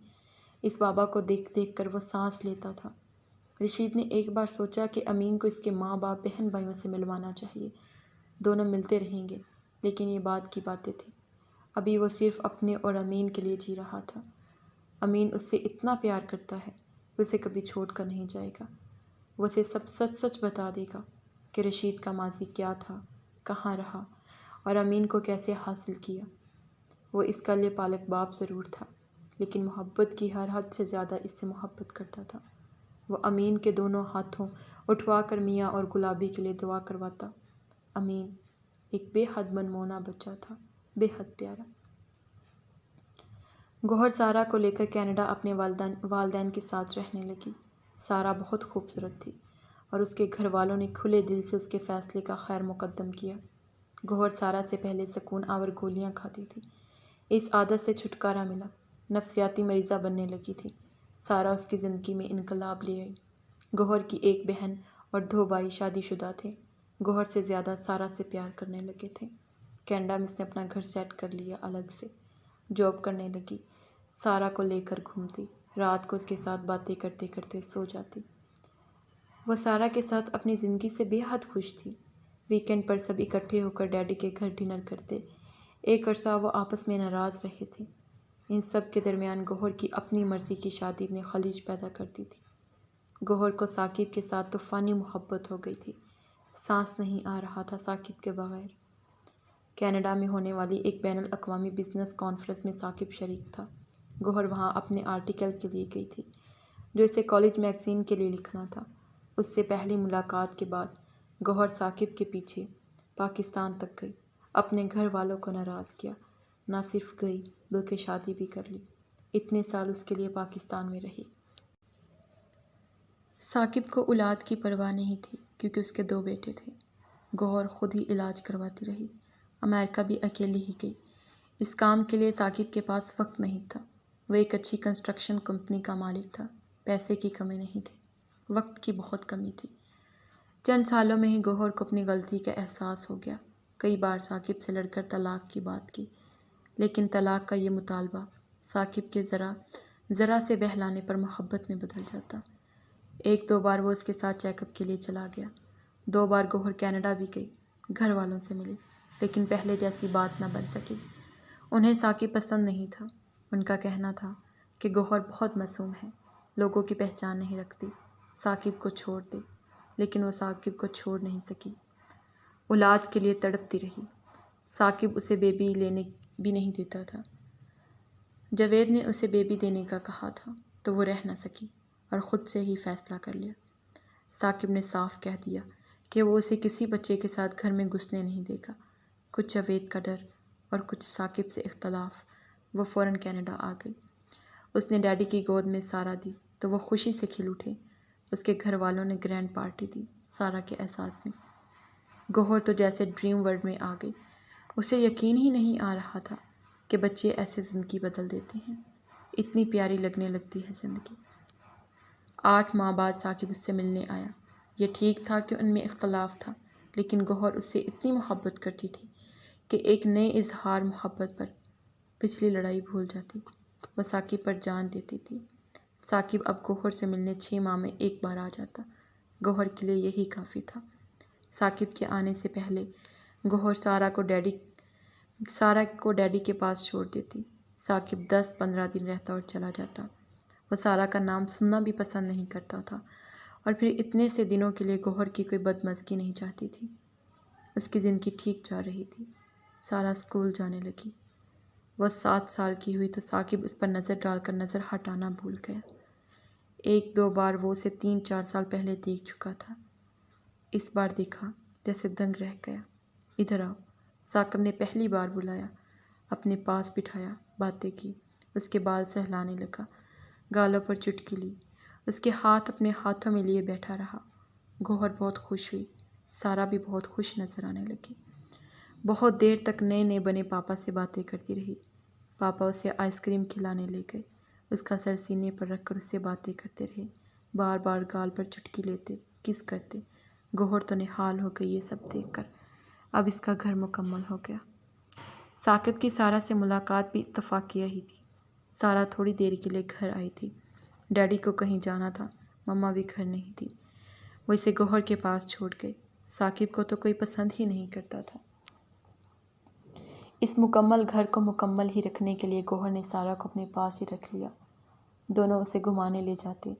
اس بابا کو دیکھ کر وہ سانس لیتا تھا۔ رشید نے ایک بار سوچا کہ امین کو اس کے ماں باپ بہن بھائیوں سے ملوانا چاہیے، دونوں ملتے رہیں گے، لیکن یہ بعد کی باتیں تھیں، ابھی وہ صرف اپنے اور امین کے لیے جی رہا تھا۔ امین اس سے اتنا پیار کرتا ہے کہ اسے کبھی چھوڑ کر نہیں جائے گا، وہ اسے سب سچ بتا دے گا کہ رشید کا ماضی کیا تھا، کہاں رہا اور امین کو کیسے حاصل کیا۔ وہ اس کا لے پالک باپ ضرور تھا، لیکن محبت کی ہر حد سے زیادہ اس سے محبت کرتا تھا۔ وہ امین کے دونوں ہاتھوں اٹھوا کر میاں اور گلابی کے لیے دعا کرواتا۔ امین ایک بے حد منمونا بچہ تھا، بے حد پیارا۔ گوہر سارہ کو لے کر کینیڈا اپنے والدین کے ساتھ رہنے لگی۔ سارہ بہت خوبصورت تھی اور اس کے گھر والوں نے کھلے دل سے اس کے فیصلے کا خیر مقدم کیا۔ گوہر سارہ سے پہلے سکون آور گولیاں کھاتی تھی۔ اس عادت سے چھٹکارا ملا، نفسیاتی مریضہ بننے لگی تھی۔ سارہ اس کی زندگی میں انقلاب لے آئی۔ گوہر کی ایک بہن اور 2 بھائی شادی شدہ تھے۔ گوہر سے زیادہ سارہ سے پیار کرنے لگے تھے۔ کینیڈا میں اس نے اپنا گھر سیٹ کر لیا، الگ سے جاب کرنے لگی۔ سارہ کو لے کر گھومتی، رات کو اس کے ساتھ باتیں کرتے کرتے سو جاتی۔ وہ سارہ کے ساتھ اپنی زندگی سے بے حد خوش تھی۔ ویکینڈ پر سب اکٹھے ہو کر ڈیڈی کے گھر ڈنر کرتے۔ ایک عرصہ وہ آپس میں ناراض رہے تھے۔ ان سب کے درمیان گوہر کی اپنی مرضی کی شادی میں خلیج پیدا کرتی تھی۔ گوہر کو ثاقب کے ساتھ طوفانی محبت ہو گئی تھی۔ سانس نہیں آ رہا تھا ثاقب کے بغیر۔ کینیڈا میں ہونے والی ایک بین الاقوامی بزنس کانفرنس میں ثاقب شریک تھا۔ گوہر وہاں اپنے آرٹیکل کے لیے گئی تھی، جو اسے کالج میگزین کے لیے لکھنا تھا۔ اس سے پہلی ملاقات کے بعد گوہر ثاقب کے پیچھے پاکستان تک گئی، اپنے گھر والوں کو ناراض کیا۔ نہ صرف گئی بلکہ شادی بھی کر لی۔ اتنے سال اس کے لیے پاکستان میں رہی۔ ثاقب کو اولاد کی پرواہ نہیں تھی کیونکہ اس کے 2 بیٹے تھے۔ گوہر خود ہی علاج کرواتی رہی۔ امریکہ بھی اکیلی ہی گئی۔ اس کام کے لیے ثاقب کے پاس وقت نہیں تھا۔ وہ ایک اچھی کنسٹرکشن کمپنی کا مالک تھا۔ پیسے کی کمی نہیں تھی، وقت کی بہت کمی تھی۔ چند سالوں میں ہی گوہر کو اپنی غلطی کا احساس ہو گیا۔ کئی بار ثاقب سے لڑ کر طلاق کی بات کی، لیکن طلاق کا یہ مطالبہ ثاقب کے ذرا سے بہلانے پر محبت میں بدل جاتا۔ 1-2 بار وہ اس کے ساتھ چیک اپ کے لیے چلا گیا۔ 2 بار گوہر کینیڈا بھی گئی، گھر والوں سے ملی، لیکن پہلے جیسی بات نہ بن سکی۔ انہیں ثاقب پسند نہیں تھا۔ ان کا کہنا تھا کہ گوہر بہت معصوم ہے، لوگوں کی پہچان نہیں رکھتی، ثاقب کو چھوڑ دے، لیکن وہ ثاقب کو چھوڑ نہیں سکی۔ اولاد کے لیے تڑپتی رہی۔ ثاقب اسے بیبی لینے بھی نہیں دیتا تھا۔ جاوید نے اسے بیبی دینے کا کہا تھا تو وہ رہ نہ سکی اور خود سے ہی فیصلہ کر لیا۔ ثاقب نے صاف کہہ دیا کہ وہ اسے کسی بچے کے ساتھ گھر میں گھسنے نہیں دے گا۔ کچھ جاوید کا ڈر اور کچھ ثاقب سے اختلاف، وہ فوراً کینیڈا آ گئی۔ اس نے ڈیڈی کی گود میں سارہ دی تو وہ خوشی سے کھل اٹھے۔ اس کے گھر والوں نے گرینڈ پارٹی دی سارہ کے اعزاز میں۔ گوہر تو جیسے ڈریم ورلڈ میں آ گئی۔ اسے یقین ہی نہیں آ رہا تھا کہ بچے ایسے زندگی بدل دیتے ہیں، اتنی پیاری لگنے لگتی ہے زندگی۔ 8 ماہ بعد ثاقب اس سے ملنے آیا۔ یہ ٹھیک تھا کہ ان میں اختلاف تھا، لیکن گوہر اس سے اتنی محبت کرتی تھی کہ ایک نئے اظہار محبت پر پچھلی لڑائی بھول جاتی۔ وہ ثاقب پر جان دیتی تھی۔ ثاقب اب گوہر سے ملنے 6 ماہ میں 1 بار آ جاتا۔ گوہر کے لیے یہی کافی تھا۔ ثاقب کے آنے سے پہلے گوہر سارہ کو ڈیڈی کے پاس چھوڑ دیتی۔ ثاقب 10-15 دن رہتا اور چلا جاتا۔ وہ سارہ کا نام سننا بھی پسند نہیں کرتا تھا اور پھر اتنے سے دنوں کے لیے گوہر کی کوئی بدمزگی نہیں چاہتی تھی۔ اس کی زندگی ٹھیک جا رہی تھی۔ سارہ اسکول جانے لگی۔ وہ 7 سال کی ہوئی تو ثاقب اس پر نظر ڈال کر نظر ہٹانا بھول گیا۔ 1-2 بار وہ اسے 3-4 سال پہلے دیکھ چکا تھا۔ اس بار دیکھا جیسے دنگ رہ گیا۔ ادھر آؤ، ثاقب نے پہلی بار بلایا، اپنے پاس بٹھایا، باتیں کی، اس کے بال سہلانے لگا، گالوں پر چٹکی لی، اس کے ہاتھ اپنے ہاتھوں میں لیے بیٹھا رہا۔ گوہر بہت خوش ہوئی۔ سارہ بھی بہت خوش نظر آنے لگی۔ بہت دیر تک نئے بنے پاپا سے باتیں کرتی رہی۔ پاپا اسے آئس کریم کھلانے لے گئے۔ اس کا سر سینے پر رکھ کر اس سے باتیں کرتے رہے، بار بار گال پر چٹکی لیتے، کس کرتے۔ گوہر تو نہال ہو گئی یہ سب دیکھ کر۔ اب اس کا گھر مکمل ہو گیا۔ ثاقب کی سارہ سے ملاقات بھی اتفاقیہ ہی تھی۔ سارہ تھوڑی دیر کے لیے گھر آئی تھی۔ ڈیڈی کو کہیں جانا تھا، مما بھی گھر نہیں تھی۔ وہ اسے گوہر کے پاس چھوڑ گئے۔ ثاقب کو تو کوئی پسند ہی نہیں کرتا تھا۔ اس مکمل گھر کو مکمل ہی رکھنے کے لیے گوہر نے سارہ کو اپنے پاس ہی رکھ لیا۔ دونوں اسے گھمانے لے جاتے۔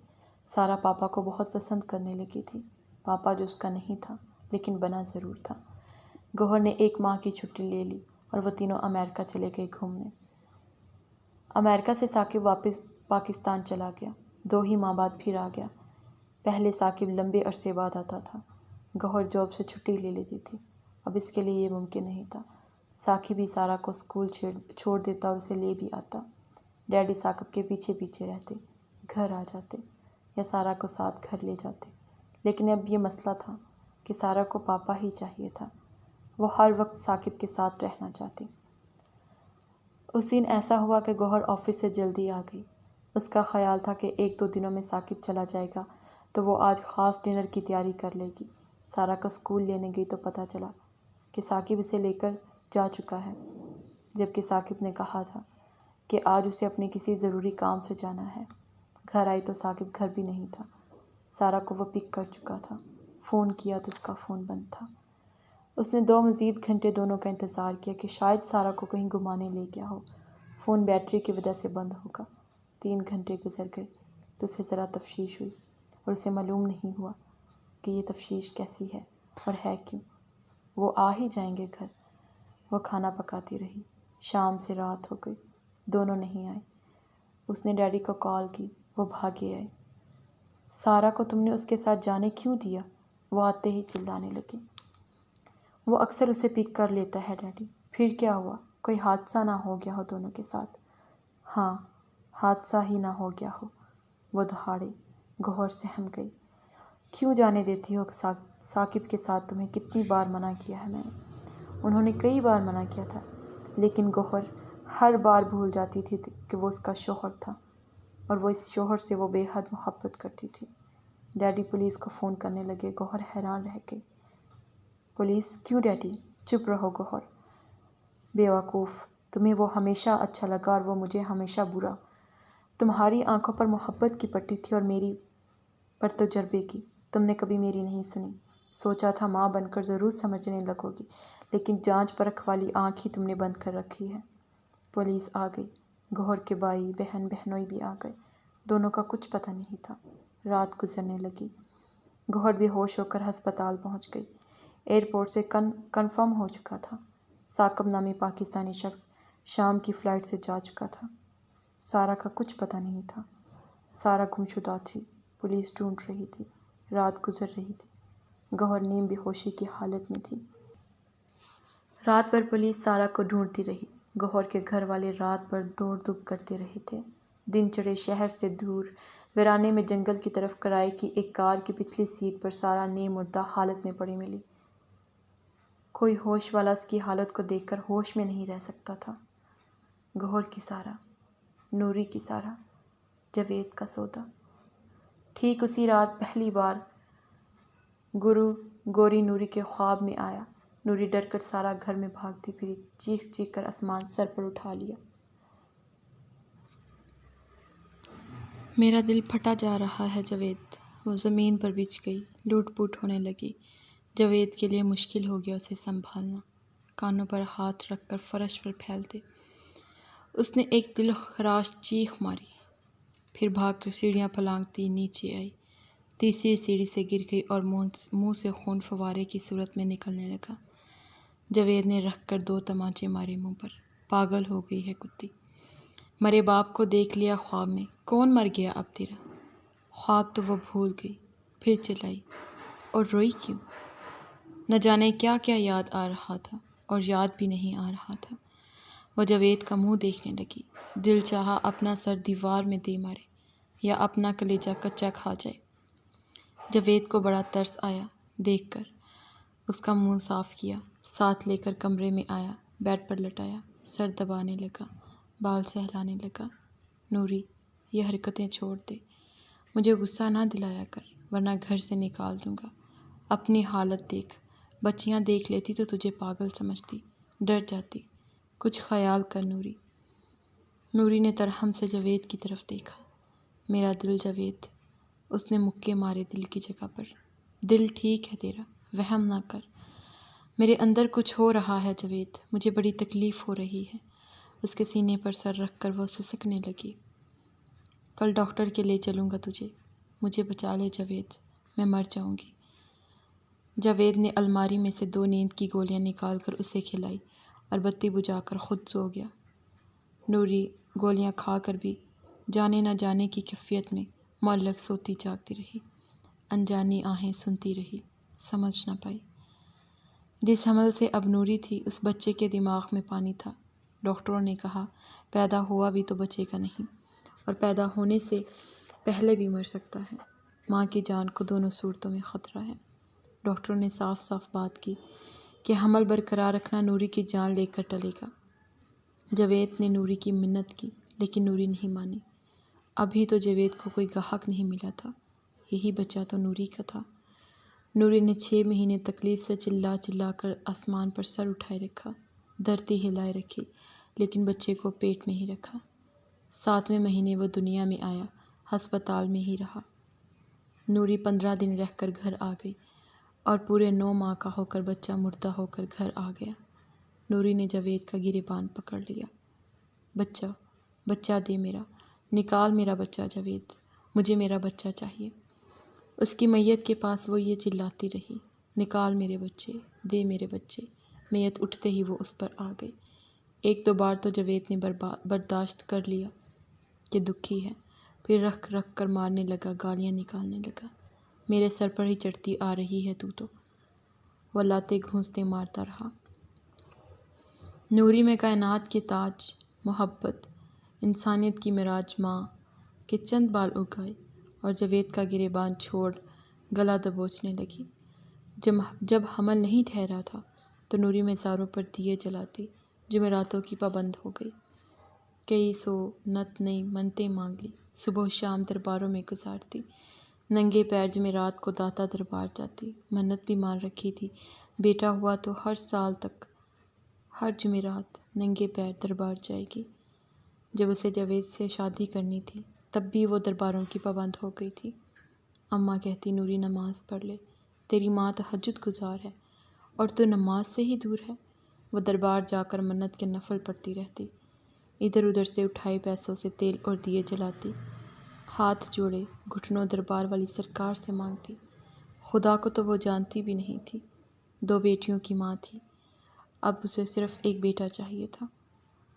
سارہ پاپا کو بہت پسند کرنے لگی تھی۔ پاپا جو اس کا نہیں تھا لیکن بنا ضرور تھا۔ گوہر نے 1 ماہ کی چھٹی لے لی اور وہ تینوں امریکہ چلے گئے گھومنے۔ امریکہ سے ثاقب واپس پاکستان چلا گیا۔ 2 ہی ماہ بعد پھر آ گیا۔ پہلے ثاقب لمبے عرصے بعد آتا تھا۔ گوہر جاب سے چھٹی لے لیتی تھی۔ اب اس کے لیے یہ ممکن نہیں تھا۔ ثاقب ہی سارہ کو اسکول چھوڑ دیتا اور اسے لے بھی آتا۔ ڈیڈی ثاقب کے پیچھے پیچھے رہتے، گھر آ جاتے یا سارا کو ساتھ گھر لے جاتے، لیکن اب یہ مسئلہ تھا کہ سارا کو پاپا ہی چاہیے تھا۔ وہ ہر وقت ثاقب کے ساتھ رہنا چاہتی۔ اس دن ایسا ہوا کہ گوہر آفس سے جلدی آ گئی۔ اس کا خیال تھا کہ 1-2 دنوں میں ثاقب چلا جائے گا تو وہ آج خاص ڈنر کی تیاری کر لے گی۔ سارا کو اسکول لینے گئی تو پتہ چلا کہ ثاقب اسے لے کر جا چکا ہے، جبکہ ثاقب نے کہا تھا کہ آج اسے اپنے کسی ضروری کام سے جانا ہے۔ گھر آئی تو ثاقب گھر بھی نہیں تھا۔ سارا کو وہ پک کر چکا تھا۔ فون کیا تو اس کا فون بند تھا۔ اس نے 2 مزید گھنٹے دونوں کا انتظار کیا کہ شاید سارا کو کہیں گھمانے لے گیا ہو۔ فون بیٹری کی وجہ سے بند ہوگا۔ 3 گھنٹے گزر گئے تو اسے ذرا تشویش ہوئی اور اسے معلوم نہیں ہوا کہ یہ تشویش کیسی ہے اور ہے کیوں۔ وہ آ ہی جائیں گے گھر۔ وہ کھانا پکاتی رہی۔ شام سے رات ہو گئی، دونوں نہیں آئے۔ اس نے ڈیڈی کو کال کی، وہ بھاگے آئے۔ سارا کو تم نے اس کے ساتھ جانے کیوں دیا؟ وہ آتے ہی چلانے لگے۔ وہ اکثر اسے پک کر لیتا ہے ڈیڈی۔ پھر کیا ہوا؟ کوئی حادثہ نہ ہو گیا ہو دونوں کے ساتھ؟ ہاں، حادثہ ہی نہ ہو گیا ہو۔ وہ دہاڑے۔ گوہر سہم گئی۔ کیوں جانے دیتی ہو ثاقب کے ساتھ؟ تمہیں کتنی بار منع کیا ہے میں نے۔ انہوں نے کئی بار منع کیا تھا، لیکن گوہر ہر بار بھول جاتی تھی کہ وہ اس کا شوہر تھا اور وہ اس شوہر سے وہ بے حد محبت کرتی تھی۔ ڈیڈی پولیس کو فون کرنے لگے۔ گوہر حیران رہ گئی۔ پولیس کیوں ڈیڈی؟ چپ رہو گوہر۔ بیوقوف، تمہیں وہ ہمیشہ اچھا لگا اور وہ مجھے ہمیشہ برا۔ تمہاری آنکھوں پر محبت کی پٹی تھی اور میری پر تجربے کی۔ تم نے کبھی میری نہیں سنی۔ سوچا تھا ماں بن کر ضرور سمجھنے لگو گی، لیکن جانچ پرکھ والی آنکھ ہی تم نے بند کر رکھی ہے۔ پولیس آ گئی۔ گوہر کے بھائی بہن بہنوئی بھی آ گئے۔ دونوں کا کچھ پتہ نہیں تھا۔ رات گزرنے لگی۔ گوہر بے ہوش ہو کر ہسپتال پہنچ گئی۔ ایئرپورٹ سے کنفرم ہو چکا تھا۔ ثاقب نامی پاکستانی شخص شام کی فلائٹ سے جا چکا تھا۔ سارا کا کچھ پتہ نہیں تھا۔ سارا گمشدہ تھی۔ پولیس ڈھونڈ رہی تھی۔ رات گزر رہی تھی۔ گوہر نیم بے ہوشی کی حالت میں تھی۔ رات بھر پولیس سارا کو ڈھونڈتی رہی۔ گوہر کے گھر والے رات بھر دوڑ دھوپ کرتے رہے تھے۔ دن چڑھے شہر سے دور ویرانے میں جنگل کی طرف کرائے کی ایک کار کی پچھلی سیٹ پر سارا نیم مردہ حالت میں پڑی ملی۔ کوئی ہوش والا اس کی حالت کو دیکھ کر ہوش میں نہیں رہ سکتا تھا۔ گوہر کی سارا، نوری کی سارا، جاوید کا سودا۔ ٹھیک اسی رات پہلی بار گوری نوری کے خواب میں آیا۔ نوری ڈر کر سارا گھر میں بھاگتی پھری، چیخ چیخ کر آسمان سر پر اٹھا لیا۔ میرا دل پھٹا جا رہا ہے جاوید۔ وہ زمین پر بچھ گئی، لوٹ پوٹ ہونے لگی۔ جاوید کے لیے مشکل ہو گیا اسے سنبھالنا۔ کانوں پر ہاتھ رکھ کر فرش پر پھیلتے اس نے ایک دل خراش چیخ ماری، پھر بھاگ کر سیڑھیاں پھلانگتی نیچے آئی۔ تیسری سیڑھی سے گر گئی اور منہ سے خون فوارے کی صورت میں نکلنے لگا۔ جاوید نے رکھ کر 2 تمانچے مارے منہ پر۔ پاگل ہو گئی ہے کتی۔ مرے باپ کو دیکھ لیا خواب میں۔ کون مر گیا اب تیرا؟ خواب تو وہ بھول گئی۔ پھر چلائی، اور روئی کیوں؟ نہ جانے کیا کیا یاد آ رہا تھا اور یاد بھی نہیں آ رہا تھا۔ وہ جاوید کا منہ دیکھنے لگی۔ دل چاہا اپنا سر دیوار میں دے مارے یا اپنا کلیجہ کچا کھا جائے۔ جاوید کو بڑا ترس آیا دیکھ کر۔ اس کا منہ صاف کیا، ساتھ لے کر کمرے میں آیا، بیڈ پر لٹایا، سر دبانے لگا، بال سہلانے لگا۔ نوری، یہ حرکتیں چھوڑ دے۔ مجھے غصہ نہ دلایا کر، ورنہ گھر سے نکال دوں گا۔ اپنی حالت دیکھ۔ بچیاں دیکھ لیتی تو تجھے پاگل سمجھتی، ڈر جاتی۔ کچھ خیال کر نوری۔ نوری نے ترحم سے جاوید کی طرف دیکھا۔ میرا دل جاوید۔ اس نے مکے مارے دل کی جگہ پر۔ دل ٹھیک ہے تیرا، وہم نہ کر۔ میرے اندر کچھ ہو رہا ہے جاوید، مجھے بڑی تکلیف ہو رہی ہے۔ اس کے سینے پر سر رکھ کر وہ سسکنے لگی۔ کل ڈاکٹر کے لے چلوں گا تجھے۔ مجھے بچا لے جاوید، میں مر جاؤں گی۔ جاوید نے الماری میں سے 2 نیند کی گولیاں نکال کر اسے کھلائی اور بتی بجھا کر خود سو گیا۔ نوری گولیاں کھا کر بھی جانے نہ جانے کی کیفیت میں معلق سوتی جاگتی رہی۔ انجانی آہیں سنتی رہی، سمجھ نہ پائی۔ جس حمل سے اب نوری تھی، اس بچے کے دماغ میں پانی تھا۔ ڈاکٹروں نے کہا پیدا ہوا بھی تو بچے گا نہیں، اور پیدا ہونے سے پہلے بھی مر سکتا ہے۔ ماں کی جان کو دونوں صورتوں میں خطرہ ہے۔ ڈاکٹروں نے صاف صاف بات کی کہ حمل برقرار رکھنا نوری کی جان لے کر ٹلے گا۔ جاوید نے نوری کی منت کی لیکن نوری نہیں مانی۔ ابھی تو جاوید کو کوئی گاہک نہیں ملا تھا، یہی بچہ تو نوری کا تھا۔ نوری نے 6 مہینے تکلیف سے چلا چلا کر آسمان پر سر اٹھائے رکھا، دھرتی ہلائے رکھی، لیکن بچے کو پیٹ میں ہی رکھا۔ 7ویں مہینے وہ دنیا میں آیا، ہسپتال میں ہی رہا۔ نوری 15 دن رہ کر گھر آ گئی اور پورے 9 ماہ کا ہو کر بچہ مردہ ہو کر گھر آ گیا۔ نوری نے جاوید کا گریبان پکڑ لیا۔ بچہ، بچہ دے میرا، نکال میرا بچہ جاوید، مجھے میرا بچہ چاہیے۔ اس کی میت کے پاس وہ یہ چلاتی رہی، نکال میرے بچے، دے میرے بچے۔ میت اٹھتے ہی وہ اس پر آ گئی۔ 1-2 بار تو جاوید نے برداشت کر لیا کہ دکھی ہے، پھر رکھ رکھ کر مارنے لگا، گالیاں نکالنے لگا۔ میرے سر پر ہی چڑھتی آ رہی ہے تو وہ لاتے گھونستے مارتا رہا۔ نوری میں کائنات کے تاج، محبت، انسانیت کی معراج ماں کے چند بال اگائے اور جاوید کا گریبان چھوڑ گلا دبوچنے لگی۔ جب حمل نہیں ٹھہرا تھا تو نوری مزاروں پر دیے جلاتی، جمعراتوں کی پابند ہو گئی۔ کئی سو نت نئی منتیں مانگ لی، صبح و شام درباروں میں گزارتی، ننگے پیر جمعرات کو داتا دربار جاتی، منت بھی مان رکھی تھی، بیٹا ہوا تو ہر سال تک ہر جمعرات ننگے پیر دربار جائے گی۔ جب اسے جاوید سے شادی کرنی تھی تب بھی وہ درباروں کی پابند ہو گئی تھی۔ اماں کہتی نوری نماز پڑھ لے، تیری ماں تہجد گزار ہے اور تو نماز سے ہی دور ہے۔ وہ دربار جا کر منت کے نفل پڑھتی رہتی، ادھر ادھر سے اٹھائے پیسوں سے تیل اور دیے جلاتی، ہاتھ جوڑے گھٹنوں دربار والی سرکار سے مانگتی۔ خدا کو تو وہ جانتی بھی نہیں تھی، 2 بیٹیوں کی ماں تھی، اب اسے صرف ایک بیٹا چاہیے تھا،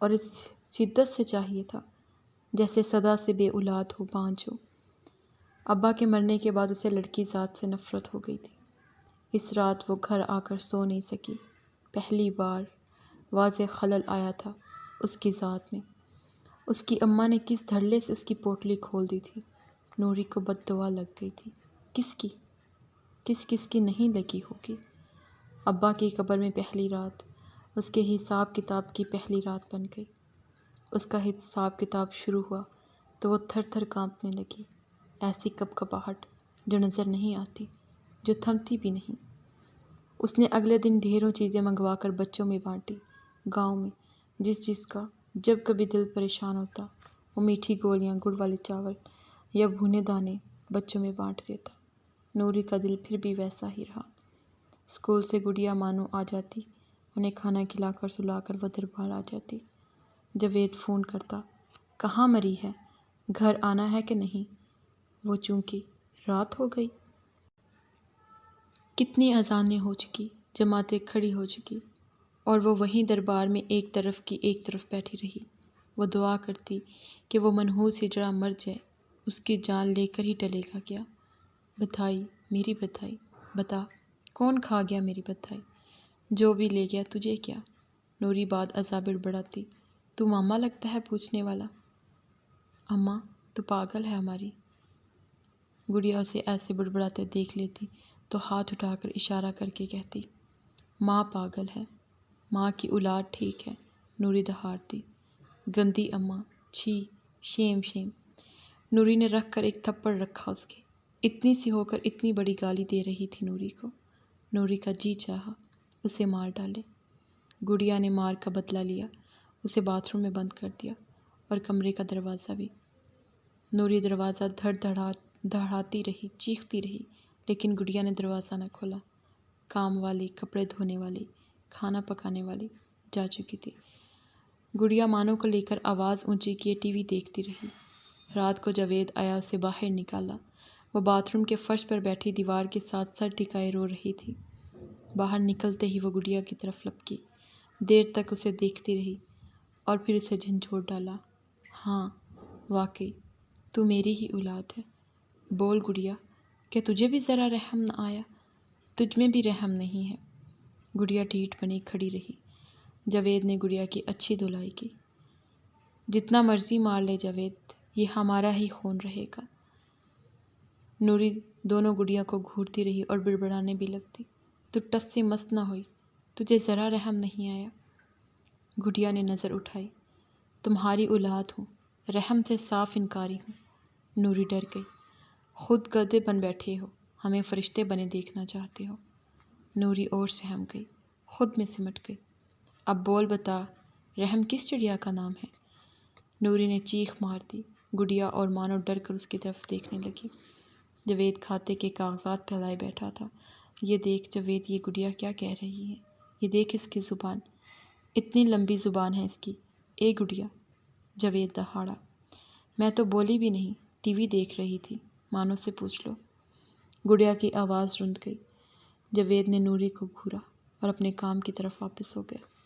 اور اس شدت سے چاہیے تھا جیسے سدا سے بے اولاد ہو، بانجھ ہو۔ ابا کے مرنے کے بعد اسے لڑکی ذات سے نفرت ہو گئی تھی۔ اس رات وہ گھر آ کر سو نہیں سکی۔ پہلی بار واضح خلل آیا تھا اس کی ذات میں۔ اس کی اماں نے کس دھڑلے سے اس کی پوٹلی کھول دی تھی۔ نوری کو بد دعا لگ گئی تھی۔ کس کی نہیں لگی ہوگی۔ ابا کی قبر میں پہلی رات اس کے حساب کتاب کی پہلی رات بن گئی۔ اس کا حساب کتاب شروع ہوا تو وہ تھر تھر کانپنے لگی، ایسی کپکپاہٹ جو نظر نہیں آتی، جو تھمتی بھی نہیں۔ اس نے اگلے دن ڈھیروں چیزیں منگوا کر بچوں میں بانٹی۔ گاؤں میں جس کا جب کبھی دل پریشان ہوتا وہ میٹھی گولیاں، گڑ والے چاول یا بھونے دانے بچوں میں بانٹ دیتا۔ نوری کا دل پھر بھی ویسا ہی رہا۔ اسکول سے گڑیا مانو آ جاتی، انہیں کھانا کھلا کر سلا کر وہ دربار آ جاتی۔ جاوید فون کرتا، کہاں مری ہے، گھر آنا ہے کہ نہیں؟ وہ چونکہ رات ہو گئی، کتنی اذانیں ہو چکی، جماعتیں کھڑی ہو چکی، اور وہ وہیں دربار میں ایک طرف بیٹھی رہی۔ وہ دعا کرتی کہ وہ منحوس ہجڑا مر جائے، اس کی جان لے کر ہی ٹلے گا کیا؟ بدھائی، میری بدھائی، بتا کون کھا گیا میری بدھائی؟ جو بھی لے گیا تجھے کیا؟ نوری بعد ازاں بڑبڑاتی، تو ماما لگتا ہے پوچھنے والا۔ اماں تو پاگل ہے ہماری۔ گڑیا اسے ایسے بڑبڑاتے دیکھ لیتی تو ہاتھ اٹھا کر اشارہ کر کے کہتی، ماں پاگل ہے، ماں کی اولاد ٹھیک ہے۔ نوری دہاڑتی، گندی اماں، چھی، شیم شیم۔ نوری نے رکھ کر ایک تھپڑ رکھا اس کے۔ اتنی سی ہو کر اتنی بڑی گالی دے رہی تھی نوری کو۔ نوری کا جی چاہا اسے مار ڈالے۔ گڑیا نے مار کا بدلہ لیا، اسے باتھ روم میں بند کر دیا اور کمرے کا دروازہ بھی۔ نوری دروازہ دھڑاتی رہی، چیختی رہی، لیکن گڑیا نے دروازہ نہ کھولا۔ کام والی، کپڑے دھونے والی، کھانا پکانے والی جا چکی تھی۔ گڑیا مانو کو لے کر آواز اونچی کیے ٹی وی دیکھتی رہی۔ رات کو جاوید آیا، اسے باہر نکالا۔ وہ باتھ روم کے فرش پر بیٹھی دیوار کے ساتھ سر ٹکائے رو رہی تھی۔ باہر نکلتے ہی وہ گڑیا کی طرف لپکی، دیر تک اسے دیکھتی رہی اور پھر اسے جھنجھوڑ ڈالا۔ ہاں واقعی تو میری ہی اولاد ہے، بول گڑیا کہ تجھے بھی ذرا رحم نہ آیا، تجھ میں بھی رحم نہیں ہے۔ گڑیا ڈھیٹ بنی کھڑی رہی۔ جاوید نے گڑیا کی اچھی دھلائی کی۔ جتنا مرضی مار لے جاوید، یہ ہمارا ہی خون رہے گا۔ نوری دونوں گڑیا کو گھورتی رہی اور بڑبڑانے بھی لگتی۔ تو ٹس سے مست نہ ہوئی، تجھے ذرا رحم نہیں آیا؟ گڑیا نے نظر اٹھائی۔ تمہاری اولاد ہوں، رحم سے صاف انکاری ہوں۔ نوری ڈر گئی۔ خود گدھے بن بیٹھے ہو، ہمیں فرشتے بنے دیکھنا چاہتے ہو۔ نوری اور سہم گئی، خود میں سمٹ گئی۔ اب بول بتا، رحم کس چڑیا کا نام ہے؟ نوری نے چیخ مار دی۔ گڑیا اور مانو ڈر کر اس کی طرف دیکھنے لگی۔ جاوید کھاتے کے کاغذات پھیلائے بیٹھا تھا۔ یہ دیکھ جاوید، یہ گڑیا کیا کہہ رہی ہے؟ یہ دیکھ اس کی زبان، اتنی لمبی زبان ہے اس کی۔ اے گڑیا! جاوید دہاڑا۔ میں تو بولی بھی نہیں، ٹی وی دیکھ رہی تھی، مانو سے پوچھ لو۔ گڑیا کی آواز رند گئی۔ جاوید نے نوری کو گھورا اور اپنے کام کی طرف واپس ہو گیا۔